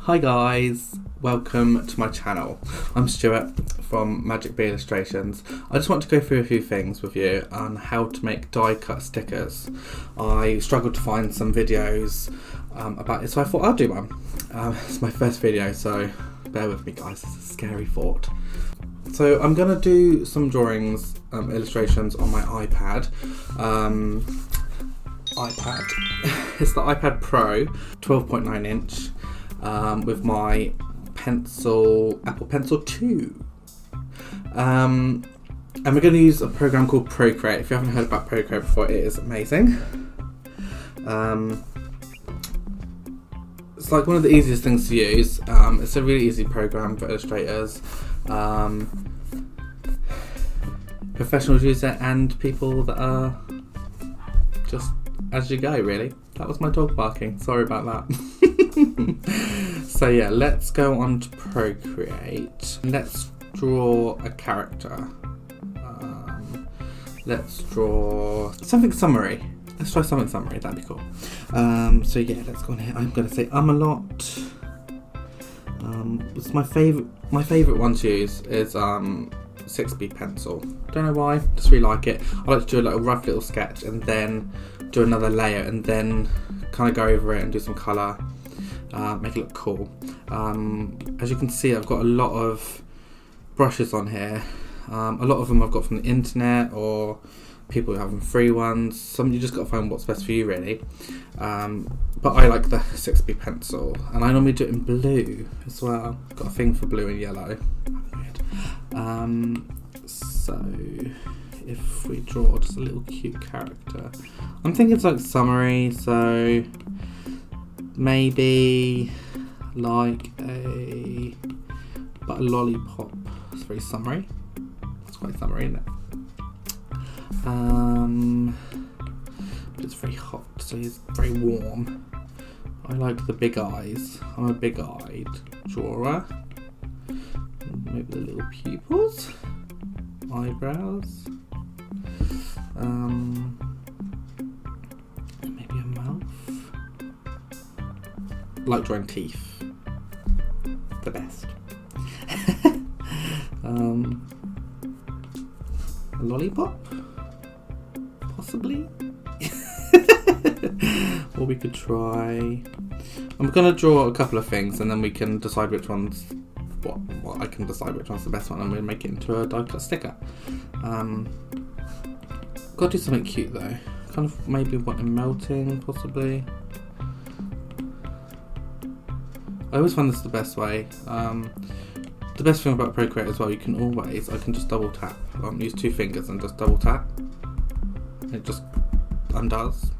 Hi guys, welcome to my channel. I'm Stuart from Magic Bee Illustrations. I just want to go through a few things with you on how to make die cut stickers. I struggled to find some videos about it, so I thought I'd do one. It's my first video, so bear with me guys, it's a scary thought. So I'm going to do some drawings, illustrations on my iPad. It's the iPad Pro 12.9 inch. With my Apple Pencil 2. And we're going to use a program called Procreate. If you haven't heard about Procreate before, it is amazing. It's like one of the easiest things to use. It's a really easy program for illustrators, professionals use it, and people that are just as you go, really. That was my dog barking, sorry about that. So yeah, let's go on to Procreate. Let's draw a character. Let's draw something summary. Let's try something summary, that'd be cool. So yeah, let's go on here. I'm going to say a lot. It's my favourite one to use is 6B pencil. Don't know why, just really like it. I like to do a little rough little sketch and then do another layer and then kind of go over it and do some colour, make it look cool. As you can see, I've got a lot of brushes on here. A lot of them I've got from the internet or people who have free ones. Some you just got to find what's best for you, really. But I like the 6B pencil, and I normally do it in blue as well. Got a thing for blue and yellow. So if we draw just a little cute character, I'm thinking it's like summary, so maybe like a lollipop. It's very summary. It's quite summary, isn't it? But it's very hot, so it's very warm. I like the big eyes. I'm a big-eyed drawer. Maybe the little pupils, eyebrows, maybe a mouth. I like drawing teeth, the best. A lollipop, possibly. Or we could try. I'm gonna draw a couple of things, and then we can decide which ones. What I can decide which one's the best one, and we'll make it into a die cut sticker. Gotta do something cute though. Kind of maybe want a melting, possibly. I always find this is the best way. The best thing about Procreate as well, I can just double tap. Use two fingers and just double tap. And it just undoes,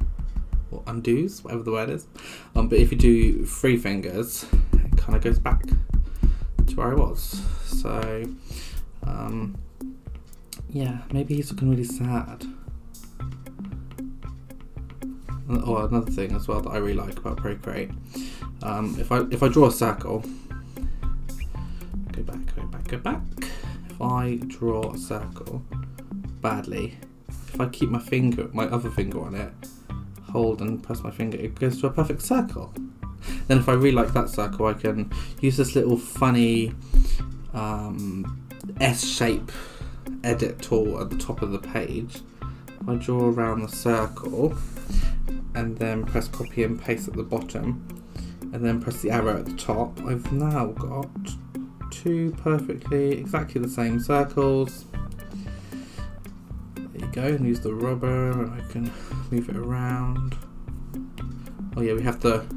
or undoes, whatever the word is. But if you do three fingers, it kind of goes back to where I was. So yeah, maybe he's looking really sad. Or another thing as well that I really like about Procreate, if I draw a circle, go back. If I draw a circle badly, if I keep my other finger on it, hold and press my finger, it goes to a perfect circle. Then if I really like that circle, I can use this little funny S-shape edit tool at the top of the page. I draw around the circle and then press copy and paste at the bottom and then press the arrow at the top. I've now got two exactly the same circles. There you go, and use the rubber and I can move it around. Oh yeah, we have to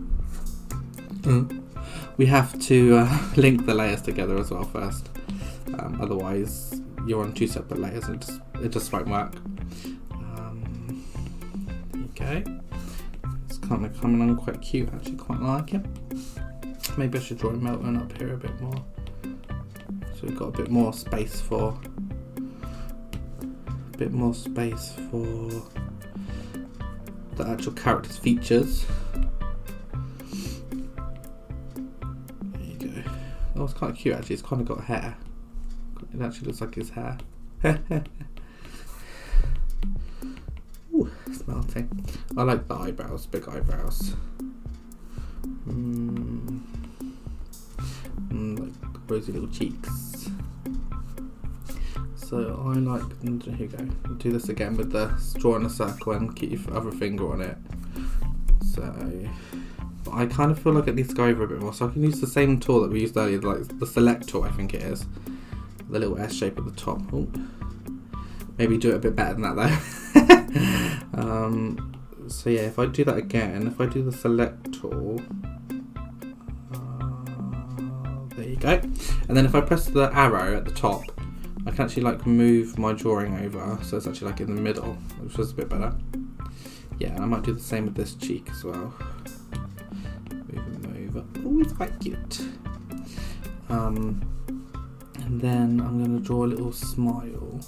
link the layers together as well first. Otherwise you're on two separate layers and it just won't work. go. It's kind of coming on quite cute, actually, quite like it. Maybe I should draw a melting up here a bit more. So we've got a bit more space for the actual character's features. There you go. Oh, it's quite cute actually. It's kind of got hair. It actually looks like his hair. Ooh, it's melting. I like the eyebrows, big eyebrows. Like rosy little cheeks. So I like, here you go, do this again with the drawing a circle and keep your other finger on it. So, but I kind of feel like it needs to go over a bit more, so I can use the same tool that we used earlier, like the select tool I think it is. The little S shape at the top. Ooh. Maybe do it a bit better than that though. So yeah, if I do that again, if I do the select tool, there you go. And then if I press the arrow at the top, I can actually like move my drawing over, so it's actually like in the middle, which is a bit better. Yeah, and I might do the same with this cheek as well. Move them over. Oh, it's quite cute. And then I'm going to draw a little smile.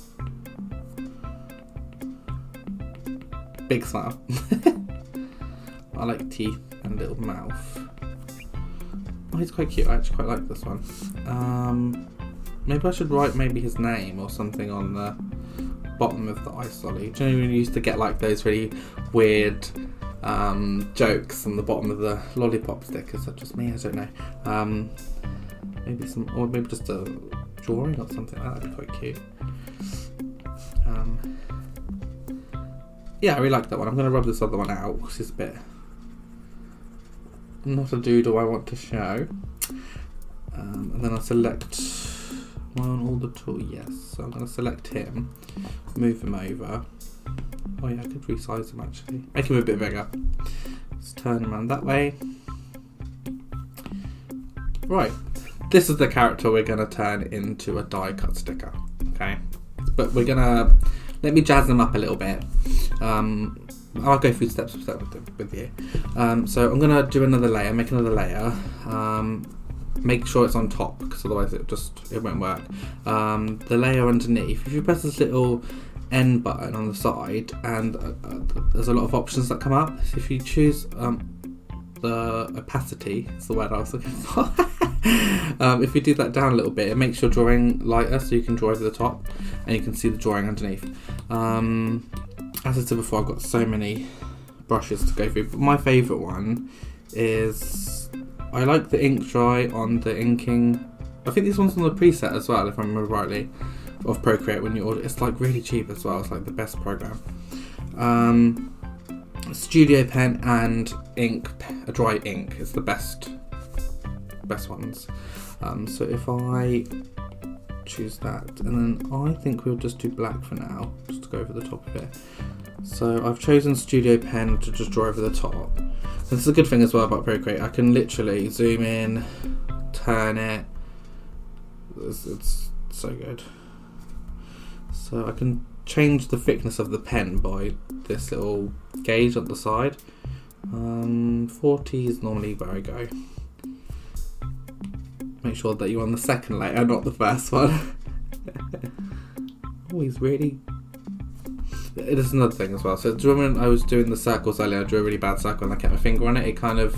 Big smile. I like teeth and little mouth. Oh, he's quite cute. I actually quite like this one. Maybe I should write his name or something on the bottom of the ice lolly. Do you know when you used to get like those really weird jokes on the bottom of the lollipop stickers? That's just me, I don't know. Maybe just a drawing or something like that would be quite cute. Yeah, I really like that one. I'm going to rub this other one out because it's a bit not a doodle I want to show. And then I'll select on all the tools. Yes, so I'm going to select him, move him over. Oh yeah, I could resize him actually. Make him a bit bigger. Let's turn him around that way. Right, this is the character we're going to turn into a die cut sticker. Okay, but we're going to let me jazz them up a little bit. I'll go through step by step with you. So I'm going to do another layer, make another layer. Make sure it's on top because otherwise it won't work. The layer underneath, if you press this little N button on the side, and there's a lot of options that come up. So if you choose the opacity, is the word I was looking for. If you do that down a little bit, it makes your drawing lighter so you can draw over the top and you can see the drawing underneath. As I said before, I've got so many brushes to go through, but my favourite one is, I like the ink dry on the inking. I think this one's on the preset as well, if I remember rightly, of Procreate when you order. It's like really cheap as well. It's like the best program. Studio pen and ink, a dry ink is the best ones. So if I choose that, and then I think we'll just do black for now, just to go over the top of it. So I've chosen Studio Pen to just draw over the top. This is a good thing as well about Procreate. I can literally zoom in, turn it. It's so good. So I can change the thickness of the pen by this little gauge on the side. 40 is normally where I go. Make sure that you're on the second layer, not the first one. Oh, he's really... It is another thing as well. So do you remember when I was doing the circles earlier, I drew a really bad circle and I kept my finger on it. It kind of,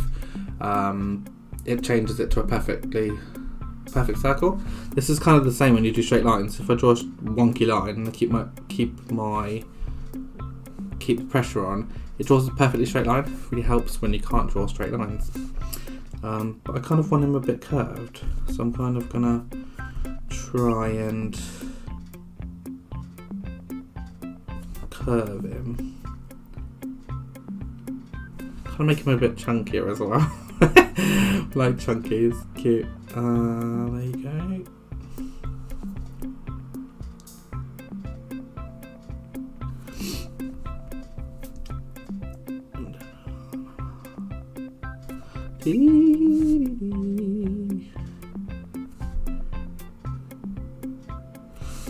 it changes it to a perfect circle. This is kind of the same when you do straight lines. If I draw a wonky line and I keep the pressure on, it draws a perfectly straight line. It really helps when you can't draw straight lines. But I kind of want him a bit curved, so I'm kind of gonna try and curve him. Kind of make him a bit chunkier as well. Like chunky is cute. There you go.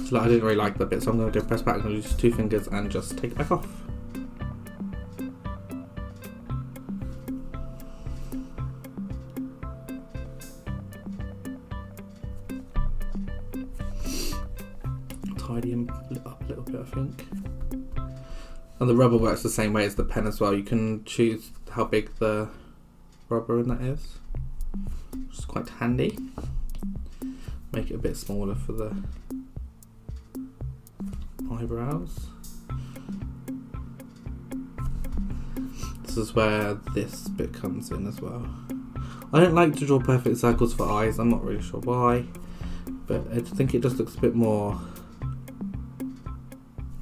So I didn't really like that bit, so I'm going to go press back and use 2 fingers and just take it back off. tidy them up a little bit, I think. And the rubber works the same way as the pen as well. You can choose how big the rubber in that is, which is quite handy. Make it a bit smaller for the eyebrows. This is where this bit comes in as well. I don't like to draw perfect circles for eyes, I'm not really sure why, but I think it just looks a bit more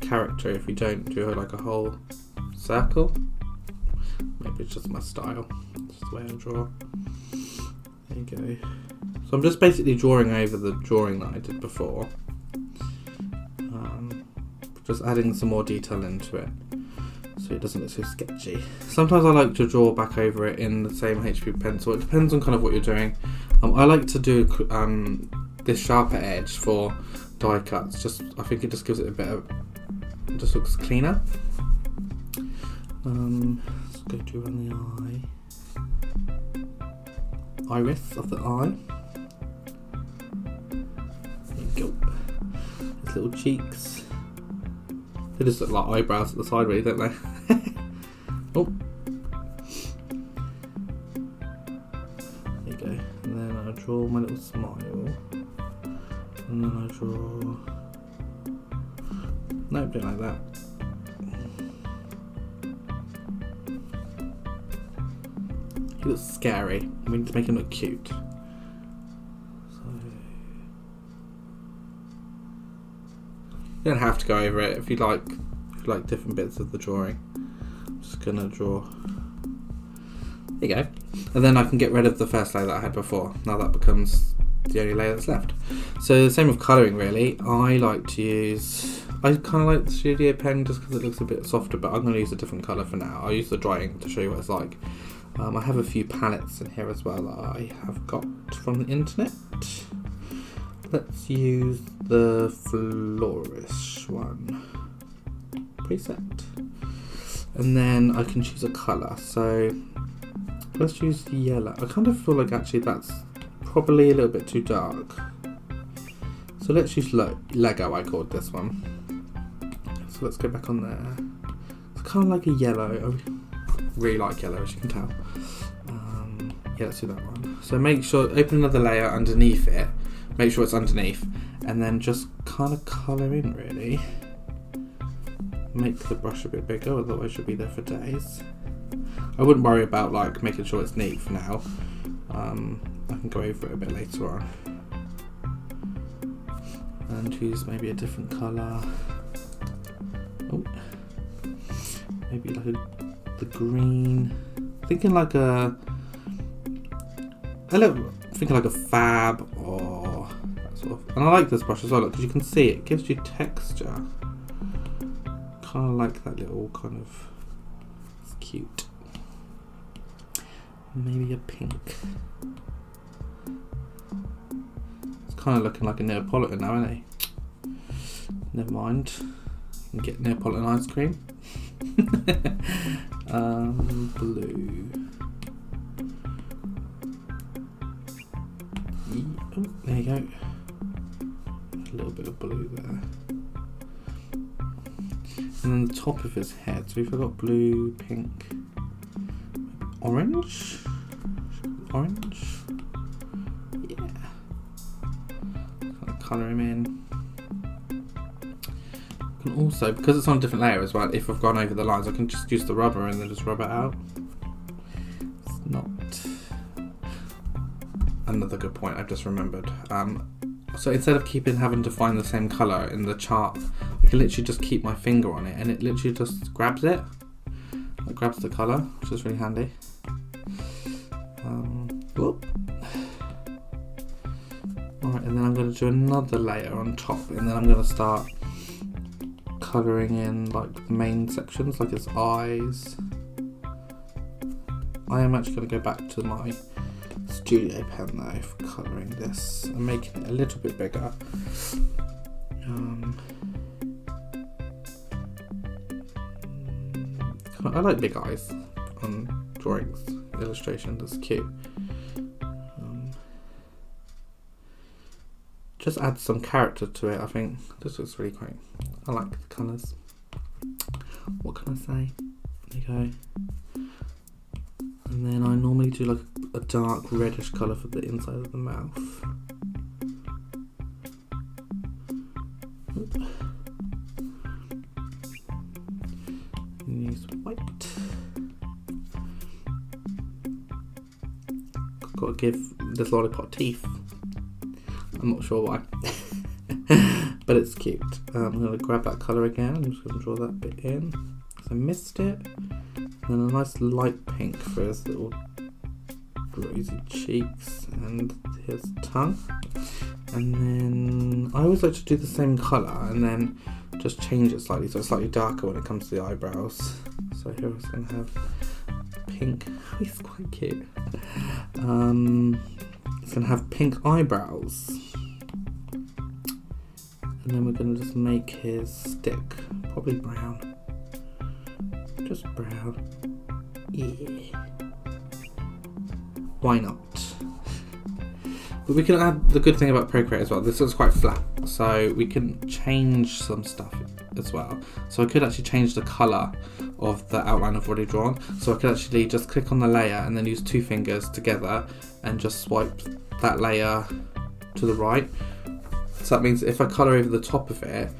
character if you don't do like a whole circle. Maybe it's just my style, it's just the way I draw. There you go. So I'm just basically drawing over the drawing that I did before. Just adding some more detail into it so it doesn't look so sketchy. Sometimes I like to draw back over it in the same HB pencil. It depends on kind of what you're doing. I like to do this sharper edge for die cuts. I think it just gives it a bit of, it just looks cleaner. Let's go do around the iris of the eye. There you go. His little cheeks. They just look like eyebrows at the side, really, don't they? Oh. There you go. And then I draw my little smile. And then I draw... Nope, don't like that. He looks scary. We need to make him look cute. You don't have to go over it if you like different bits of the drawing. I'm just gonna draw. There you go. And then I can get rid of the first layer that I had before. Now that becomes the only layer that's left. So the same with colouring really. I kind of like the Studio pen just because it looks a bit softer, but I'm going to use a different colour for now. I'll use the dry ink to show you what it's like. I have a few palettes in here as well that I have got from the internet. Let's use the Flourish one preset, and then I can choose a colour. So let's use yellow. I kind of feel like actually that's probably a little bit too dark, so let's use Lego. I called this one, so let's go back on there. It's kind of like a yellow. I really like yellow, as you can tell. Yeah, let's do that one. So make sure, open another layer underneath it. Make sure it's underneath, and then just kind of colour in really. Make the brush a bit bigger, otherwise you'll be there for days. I wouldn't worry about like making sure it's neat for now. I can go over it a bit later on. And choose maybe a different colour. Oh, maybe like the green. Thinking like thinking like a fab or that sort of. And I like this brush as well because you can see it gives you texture. Kind of like that little kind of. It's cute. Maybe a pink. It's kind of looking like a Neapolitan now, isn't it? Never mind. You can get Neapolitan ice cream. Blue. Oh, there you go. A little bit of blue there. And then the top of his head. So we've got blue, pink, orange. Orange. Yeah. Kind of colour him in. I can also, because it's on a different layer as well, if I've gone over the lines, I can just use the rubber and then just rub it out. It's not. Another good point I've just remembered. So instead of having to find the same colour in the chart, I can literally just keep my finger on it and it literally just grabs it. It grabs the colour, which is really handy. Alright, and then I'm going to do another layer on top, and then I'm going to start colouring in like the main sections, like his eyes. I am actually going to go back to my Studio pen though for colouring this and making it a little bit bigger. I like big eyes on drawings, illustrations, that's cute. just add some character to it. I think this looks really great. I like the colours. What can I say? There you go. And then I normally do like a dark reddish colour for the inside of the mouth. And use white. Got to give this lollipop teeth. I'm not sure why. But it's cute. I'm going to grab that colour again. I'm just going to draw that bit in. So I missed it. And a nice light pink for his little rosy cheeks and his tongue. And then I always like to do the same colour and then just change it slightly so it's slightly darker when it comes to the eyebrows. So here I was going to have pink. He's quite cute. It's going to have pink eyebrows. And then we're going to just make his stick probably brown. Just brown. Yeah. Why not? But we can add the good thing about Procreate as well. This is quite flat, so we can change some stuff as well. So I could actually change the colour of the outline I've already drawn. So I could actually just click on the layer and then use 2 fingers together and just swipe that layer to the right. So that means if I colour over the top of it,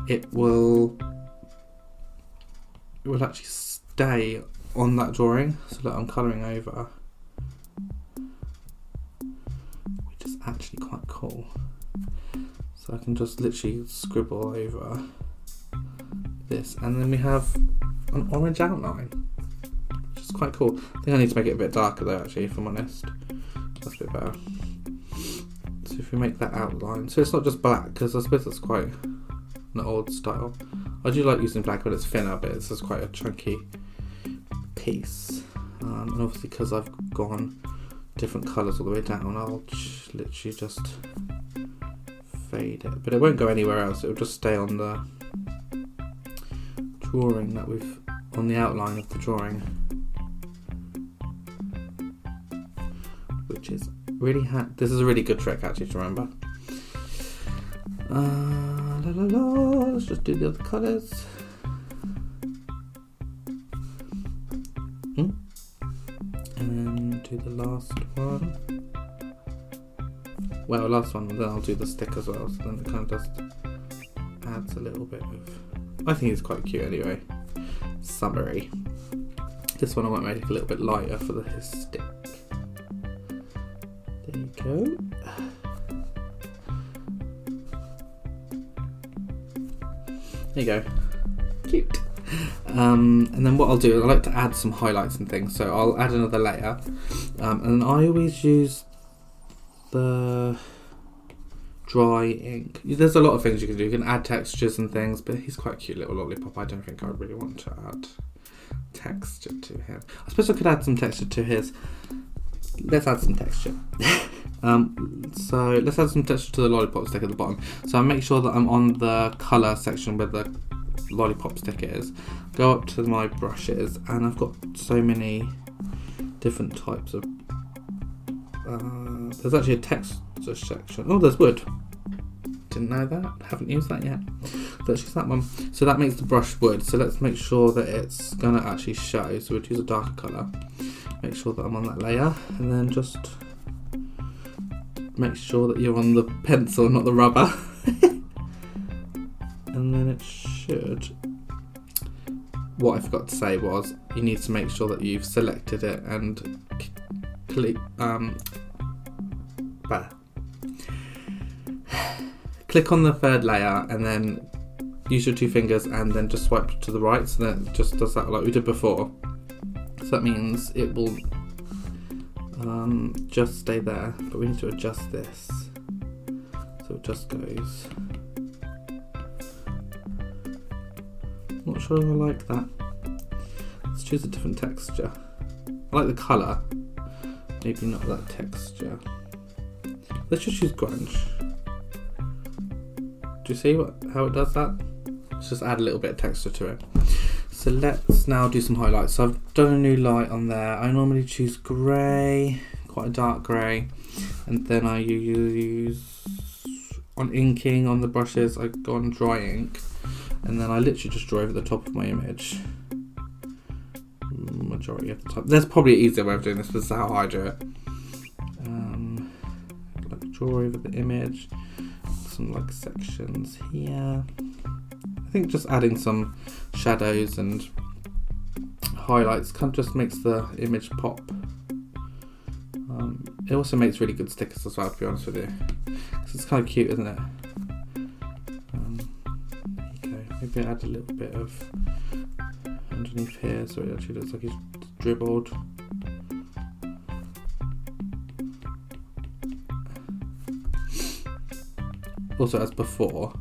it will actually stay on that drawing. So look, I'm colouring over, which is actually quite cool. So I can just literally scribble over this, and then we have an orange outline, which is quite cool. I think I need to make it a bit darker though, actually, if I'm honest. That's a bit better. So if we make that outline, so it's not just black, because I suppose that's quite an old style. I do like using black when it's thinner, but it's just quite a chunky piece. And obviously because I've gone different colours all the way down, I'll literally just fade it. But it won't go anywhere else, it'll just stay on the drawing that we've, on the outline of the drawing. Which is really this is a really good trick actually to remember. Let's just do the other colours. And then do the last one. Well, last one, then I'll do the stick as well. So then it kind of just adds a little bit of. I think it's quite cute anyway. Summery. This one I might make a little bit lighter for his stick. There you go. There you go. Cute. And then what I'll do is I like to add some highlights and things, so I'll add another layer. And I always use the dry ink. There's a lot of things you can do. You can add textures and things, but he's quite a cute little lollipop. I don't think I really want to add texture to him. I suppose I could add some texture to his. Let's add some texture. So let's add some texture to the lollipop stick at the bottom. So I make sure that I'm on the colour section where the lollipop stick is. Go up to my brushes, and I've got so many different types of. There's actually a texture section. Oh, there's wood. Didn't know that. Haven't used that yet. Let's use that one. So that makes the brush wood. So let's make sure that it's gonna actually show. So we'll use a darker colour. Make sure that I'm on that layer, and then just make sure that you're on the pencil, not the rubber. And then it should. What I forgot to say was you need to make sure that you've selected it and click on the third layer, and then use your 2 fingers and then just swipe to the right, so that it just does that like we did before. So that means it will just stay there, but we need to adjust this so it just goes. Not sure I like that. Let's choose a different texture. I like the colour, maybe not that texture. Let's just use grunge. Do you see how it does that? Let's just add a little bit of texture to it. So let's now do some highlights. So I've done a new light on there. I normally choose grey, quite a dark grey, and then I use on inking on the brushes, I go on dry ink, and then I literally just draw over the top of my image. Majority of the time. There's probably an easier way of doing this, but this is how I do it. Like draw over the image, some like sections here. I think just adding some shadows and highlights kind of just makes the image pop. It also makes really good stickers as well, to be honest with you. Because it's kind of cute, isn't it? There you go. Maybe add a little bit of underneath here so it actually looks like he's dribbled. Also, as before,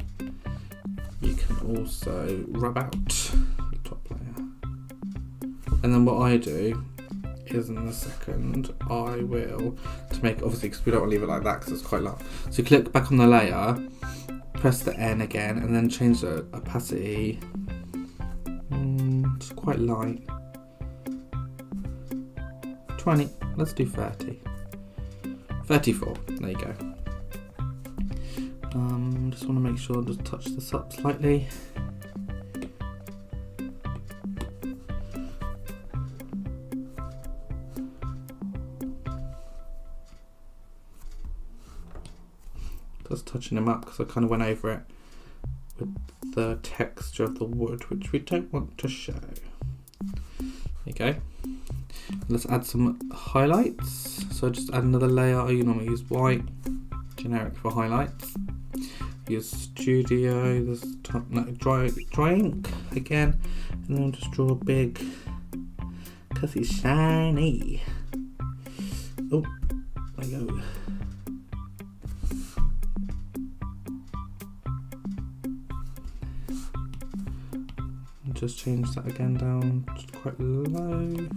you can also rub out the top layer. And then what I do is in a second I will, to make, obviously because we don't want to leave it like that because it's quite long, so you click back on the layer, press the N again, and then change the opacity. It's quite light. 20, let's do 30. 34, there you go. Just want to make sure to touch this up slightly. Just touching them up because I kind of went over it with the texture of the wood, which we don't want to show. There you go. Let's add some highlights. So just add another layer. I normally use white, generic for highlights. Use Studio, this top, no, dry ink again, and then just draw a big, because it's shiny. Oh, there you go. Just change that again down to quite low.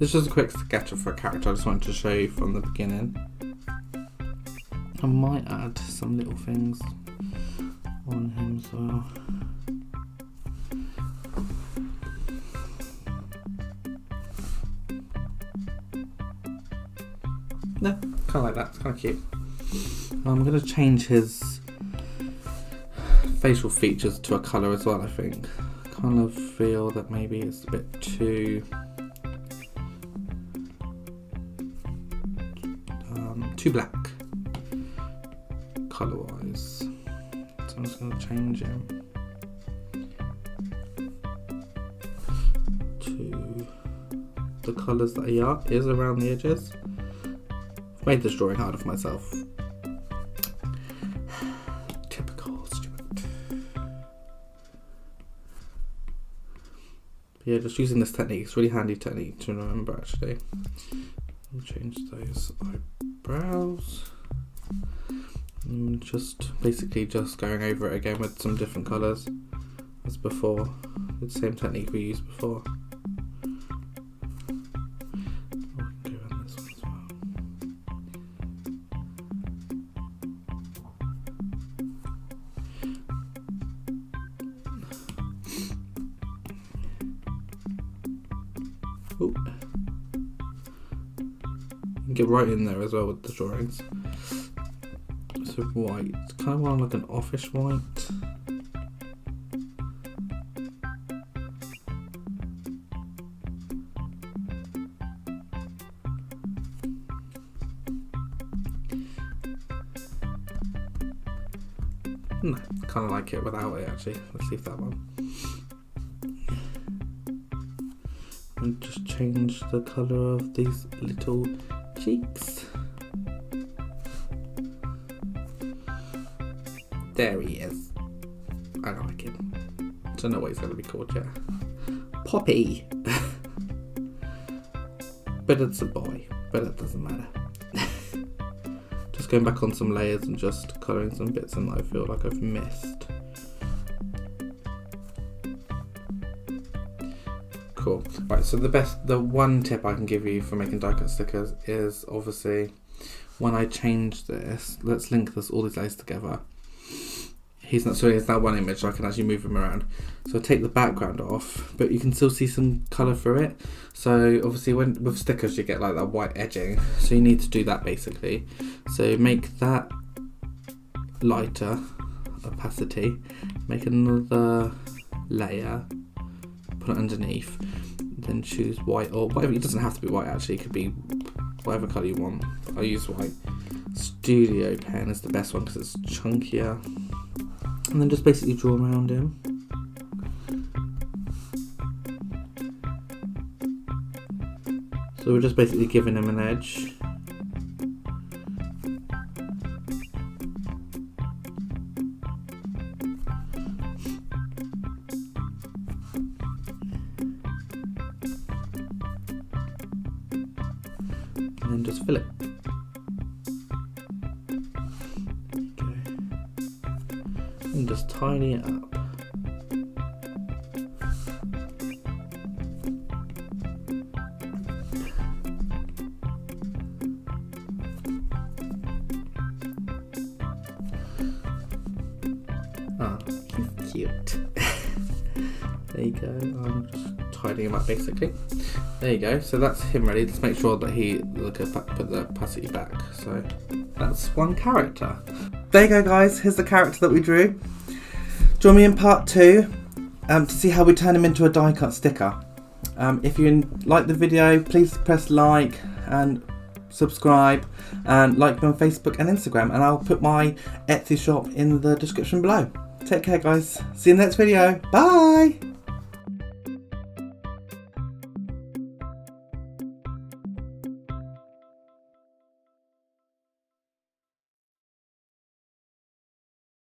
This is just a quick sketch for a character. I just wanted to show you from the beginning. I might add some little things on him as well. No, kind of like that. It's kind of cute. I'm going to change his facial features to a colour as well, I think. Kind of feel that maybe it's a bit too black colour wise, so I'm just going to change him to the colours that he is around the edges. I've made this drawing harder for myself. Typical Stuart. But yeah, just using this technique, it's a really handy technique to remember actually. I'll change those eyebrows. And just basically just going over it again with some different colours as before, with the same technique we used before. Go on this one as well. Ooh. Get right in there as well with the drawings. So white, kind of want like an offish white. No, kind of like it without it actually. Let's see if that one. And just change the colour of these little cheeks. There he is. I like him. Don't know what he's going to be called yet. Poppy. But it's a boy. But it doesn't matter. Just going back on some layers and just colouring some bits in that I feel like I've missed. Cool. Right, so the one tip I can give you for making die cut stickers is obviously when I change this, let's link all these layers together. He's that one image, so I can actually move him around. So I take the background off, but you can still see some colour through it. So obviously with stickers you get like that white edging, so you need to do that basically. So make that lighter opacity, make another layer, put it underneath, then choose white or whatever. It doesn't have to be white actually, it could be whatever colour you want. I use white. Studio pen is the best one because it's chunkier. And then just basically draw around him. So we're just basically giving him an edge. And then just fill it. Okay. And just tidy it up. Ah, he's cute. There you go. I'm just tidying him up basically. There you go. So that's him ready. Just make sure that he put the opacity back. So that's one character. There you go, guys. Here's the character that we drew. Join me in part 2 to see how we turn him into a die cut sticker. If you like the video, please press like and subscribe, and like me on Facebook and Instagram, and I'll put my Etsy shop in the description below. Take care, guys. See you in the next video. Bye.